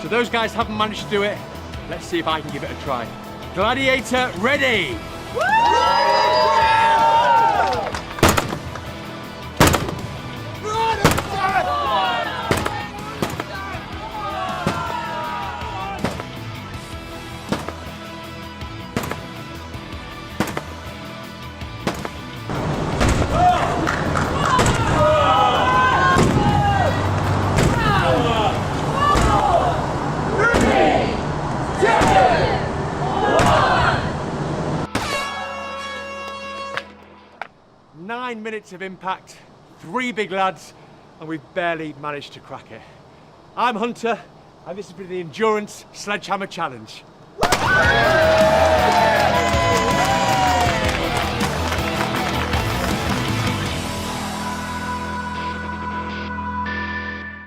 But those guys haven't managed to do it. Let's see if I can give it a try. Gladiator, ready! Nine minutes of impact, 3 big lads, and we've barely managed to crack it. I'm Hunter, and this has been the Endurance Sledgehammer Challenge.